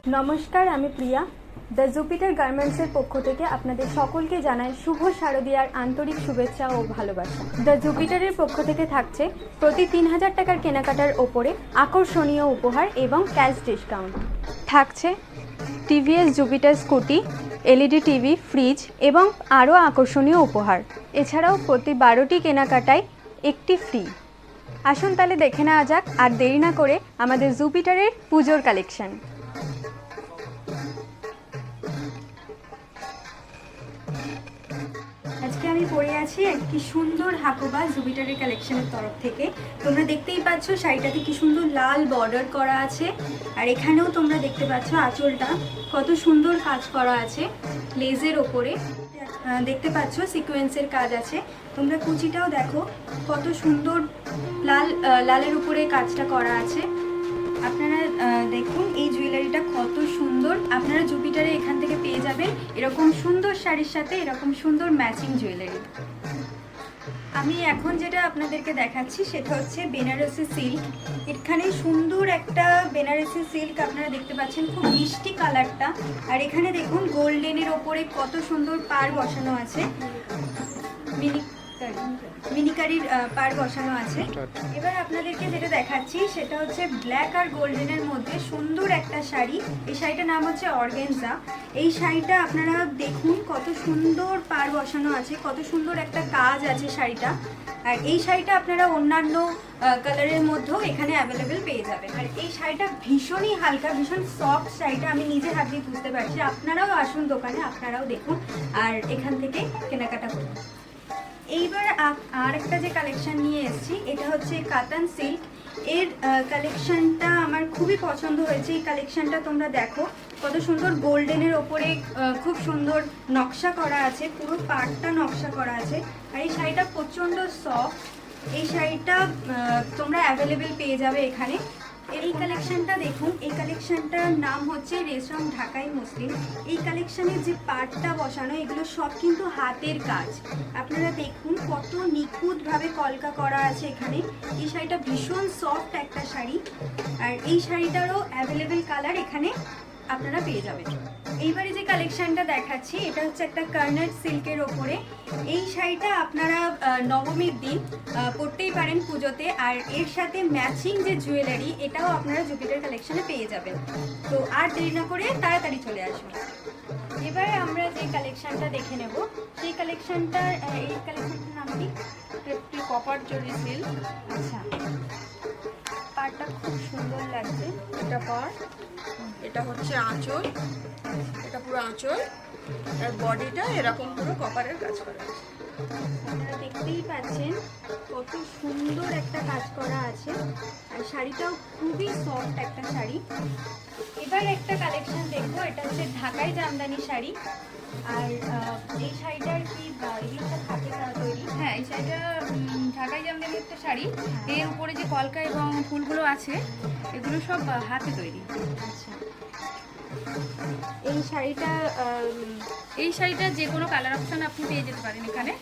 नमस्कार आमी प्रिया the Jupiter गार्मेंट्सের পক্ষ থেকে আপনাদের সকলকে জানাই শুভ শারদীয়ার আন্তরিক শুভেচ্ছা ও ভালোবাসা। দ্য জুপিটারের পক্ষ থেকে থাকছে প্রতি 3000 টাকার কেনাকাটার ওপরে আকর্ষণীয় উপহার এবং ক্যাশ ডিসকাউন্ট। থাকছে TVS Jupiter scooty, LED TV, fridge এবং আরও আকর্ষণীয় উপহার। এছাড়াও প্রতি 12টি কেনাকাটায় একটি ফ্রি। আসুন তাহলে দেখে নেওয়া যাক আর দেরি না করে আমাদের জুপিটারের পুজোর কালেকশন। আজকে আমি পরে আছি একটি সুন্দর হাকোবা জুপিটারের কালেকশনের তরফ থেকে। তোমরা দেখতেই পাচ্ছ শাড়িটাতে কি সুন্দর লাল বর্ডার করা আছে, আর এখানেও তোমরা দেখতে পাচ্ছ আঁচলটা কত সুন্দর কাজ করা আছে লেজের ওপরে। দেখতে পাচ্ছ সিকোয়েন্সের কাজ আছে। তোমরা কুচিটাও দেখো কত সুন্দর লালের উপরে কাজটা করা আছে। আপনারা দেখুন এই জুয়েলারিটা কত সুন্দর। আপনারা জুপিটারে এখান থেকে পেয়ে যাবেন এরকম সুন্দর শাড়ির সাথে এরকম সুন্দর ম্যাচিং জুয়েলারি। আমি এখন যেটা আপনাদেরকে দেখাচ্ছি সেটা হচ্ছে বেনারসি সিল্ক। এখানে সুন্দর একটা বেনারসি সিল্ক আপনারা দেখতে পাচ্ছেন, খুব মিষ্টি কালারটা। আর এখানে দেখুন গোল্ডেনের ওপরে কত সুন্দর পাড় বসানো আছে, মিনিকারির পাড় বসানো আছে। এবার আপনাদেরকে যেটা দেখাচ্ছি সেটা হচ্ছে ব্ল্যাক আর গোল্ডেনের মধ্যে সুন্দর একটা শাড়ি। এই শাড়িটার নাম হচ্ছে অর্গানজা। এই শাড়িটা আপনারা দেখুন কত সুন্দর পাড় বসানো আছে, কত সুন্দর একটা কাজ আছে শাড়িটা। আর এই শাড়িটা আপনারা অন্যান্য কালারের মধ্যেও এখানে অ্যাভেলেবেল পেয়ে যাবেন। আর এই শাড়িটা ভীষণই হালকা, ভীষণ সফট শাড়িটা আমি নিজে হাত দিয়ে বুঝতে পারছি। আপনারাও আসুন দোকানে, আপনারাও দেখুন আর এখান থেকে কেনাকাটা করুন। এইবার আর একটা যে কালেকশন নিয়ে এসেছি এটা হচ্ছে কাতান সিল্ক। এর কালেকশনটা আমার খুবই পছন্দ হয়েছে। এই কালেকশনটা তোমরা দেখো কত সুন্দর গোল্ডেনের ওপরে খুব সুন্দর নকশা করা আছে, পুরো পাড়টা নকশা করা আছে। আর এই শাড়িটা প্রচণ্ড সফট। এই শাড়িটা তোমরা অ্যাভেলেবেল পেয়ে যাবে এখানে। এই কালেকশনটা দেখুন, এই কালেকশনটার নাম হচ্ছে রেশম ঢাকাই মুসলিম। এই কালেকশনের যে পাড়টা বসানো এগুলো সব কিন্তু হাতের কাজ। আপনারা দেখুন কত নিখুঁতভাবে কলকা করা আছে এখানে। এই শাড়িটা ভীষণ সফট একটা শাড়ি। আর এই শাড়িটারও অ্যাভেলেবেল কালার এখানে আপনারা পেয়ে যাবেন। এইবারে যে কালেকশনটা দেখাচ্ছি এটা হচ্ছে একটা কার্নেট সিল্কের ওপরে। এই শাড়িটা আপনারা নবমীর দিন পরতেই পারেন পুজোতে। আর এর সাথে ম্যাচিং যে জুয়েলারি এটাও আপনারা জুপিটার কালেকশনে পেয়ে যাবেন। তো আর দেরি না করে তাড়াতাড়ি চলে আসুন। এবারে আমরা যে কালেকশনটা দেখে নেব সেই কালেকশনটার এই কালেকশনটার নাম কি? কপার জরি সিল্ক। আচ্ছা, পাড়টা খুব সুন্দর লাগছে। এটা পাড়, এটা হচ্ছে আঁচল, এটা পুরো আঁচল। আর বডিটা এরকম পুরো কপারের কাজ করা আছে। আপনারা দেখতেই পাচ্ছেন কত সুন্দর একটা কাজ করা আছে। আর শাড়িটাও খুবই সফট একটা শাড়ি। এবার একটা কালেকশন দেখবো, এটা হচ্ছে ঢাকাই জামদানি শাড়ি। আর এই শাড়িটার কি এগুলোটা হাতে তৈরি? হ্যাঁ, এই শাড়িটা ঢাকাই জামদানি একটা শাড়ি। এর উপরে যে কলকা এবং ফুলগুলো আছে এগুলো সব হাতে তৈরি। আচ্ছা, এই শাড়িটা যে কোনো কালার অপশন আপনি পেয়ে যেতে পারেন এখানে।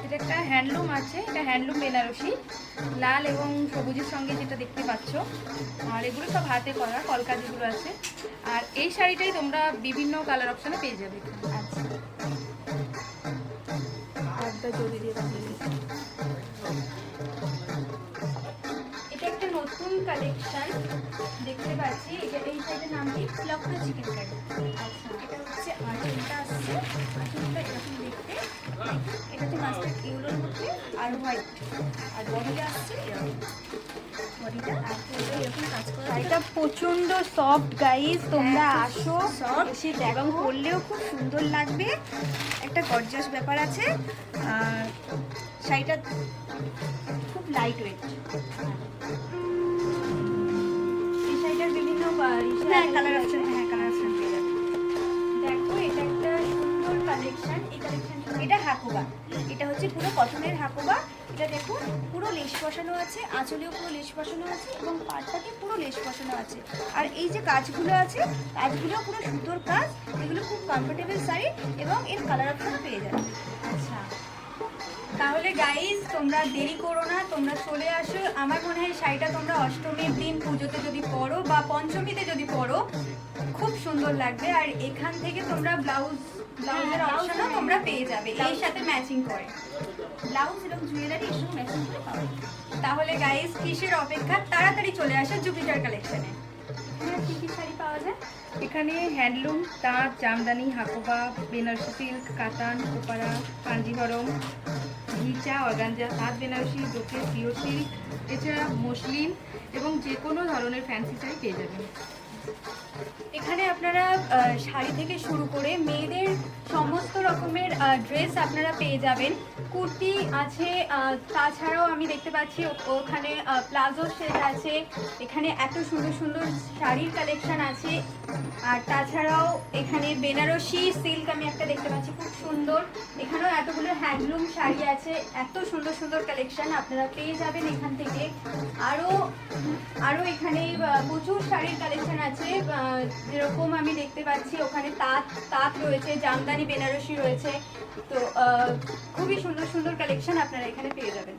এটা একটা হ্যান্ডলুম আছে, এটা হ্যান্ডলুম বেনারসি, লাল এবং সবুজের সঙ্গে যেটা দেখতে পাচ্ছ। আর এগুলো সব হাতে করা কলকাজিগুলো আছে। আর এই শাড়িটাই তোমরা বিভিন্ন কালার অপশানে পেয়ে যাবে। আচ্ছা, একটা জড়ি দিয়ে বাঁধিয়ে দিয়েছি। এটা একটা নতুন কালেকশন দেখতে পাচ্ছি। এই শাড়িটার নাম কি? Lucknow chicken curry. আচ্ছা, এটা হচ্ছে আঁচলটা আসছে, আঁচলটা এরকম দেখতে, এটাতে মাস্টার্ড ইউলোর মধ্যে আর হোয়াইট, আর বডিটা আসছে এরকম, বডিটা আর পুরোটা এরকম কাজ করা। শাড়িটা প্রচন্ড সফট গাইস, তোমরা আসো এসে দেখো, পরলেও খুব সুন্দর লাগবে, একটা গর্জাস ব্যাপার আছে। আর শাড়িটা খুব লাইট ওয়েট। এই শাড়িটার বিভিন্ন কালার অপশন, হ্যাঁ কালার অপশন পেয়ে যাবে। দেখো এটা একটা সুন্দর কালেকশন। এই কালেকশনটা এটা হাকোবা, এটা হচ্ছে পুরো কটনের হাকোবা। এটা দেখুন পুরো লেস বসানো আছে, আঁচলেও পুরো লেস বসানো আছে এবং পাড়টাতে পুরো লেস বসানো আছে। আর এই যে কাজগুলো আছে, কাজগুলো পুরো সুতোর কাজ। এগুলো খুব কমফোর্টেবল শাড়ি এবং এর কালার অপশন পেয়ে যাবে। আচ্ছা, তাহলে গাইস তোমরা দেরি করো না, তোমরা চলে আসো। আমার মনে হয় শাড়িটা তোমরা অষ্টমীর দিন পুজোতে যদি পরো বা পঞ্চমীতে যদি পরো খুব সুন্দর লাগবে। আর এখান থেকে তোমরা ব্লাউজের অপশনও তোমরা পেয়ে যাবে এর সাথে ম্যাচিং করে, ব্লাউজ এবং জুয়েলারি এর সাথে ম্যাচিং করে পাবে। তাহলে গাইস কিসের অপেক্ষা, তাড়াতাড়ি চলে আসো জুপিটার কালেকশনে। এখানে কি কি শাড়ি পাওয়া যায়? এখানে হ্যান্ডলুম, তাঁত, জামদানি, হাকোবা, বেনারসি সিল্ক, কাতান, কোপারা, কাঞ্জিভরম, ঘিচা, অর্গানজা, তাঁত বেনারসি, ব্রোকেট, পিওর সিল্ক, এছাড়া মসলিন এবং যে কোনো ধরনের ফ্যান্সি শাড়ি পেয়ে যাবেন। এখানে আপনারা শাড়ি থেকে শুরু করে মেয়েদের সমস্ত রকমের ড্রেস আপনারা পেয়ে যাবেন। কুর্তি আছে, তাছাড়াও আমি দেখতে পাচ্ছি ওখানে প্লাজো সেট আছে। এখানে এত সুন্দর সুন্দর শাড়ির কালেকশন আছে। আর তাছাড়াও এখানে বেনারসি সিল্ক আমি একটা দেখতে পাচ্ছি খুব সুন্দর। এখানেও এতগুলো হ্যান্ডলুম শাড়ি আছে, এত সুন্দর সুন্দর কালেকশন আপনারা পেয়ে যাবেন এখান থেকে। আরও এখানে প্রচুর শাড়ির কালেকশন আছে, যেরকম আমি দেখতে পাচ্ছি ওখানে তাঁত রয়েছে, জামদানি বেনারসি রয়েছে। তো খুবই সুন্দর সুন্দর কালেকশন আপনারা এখানে পেয়ে যাবেন।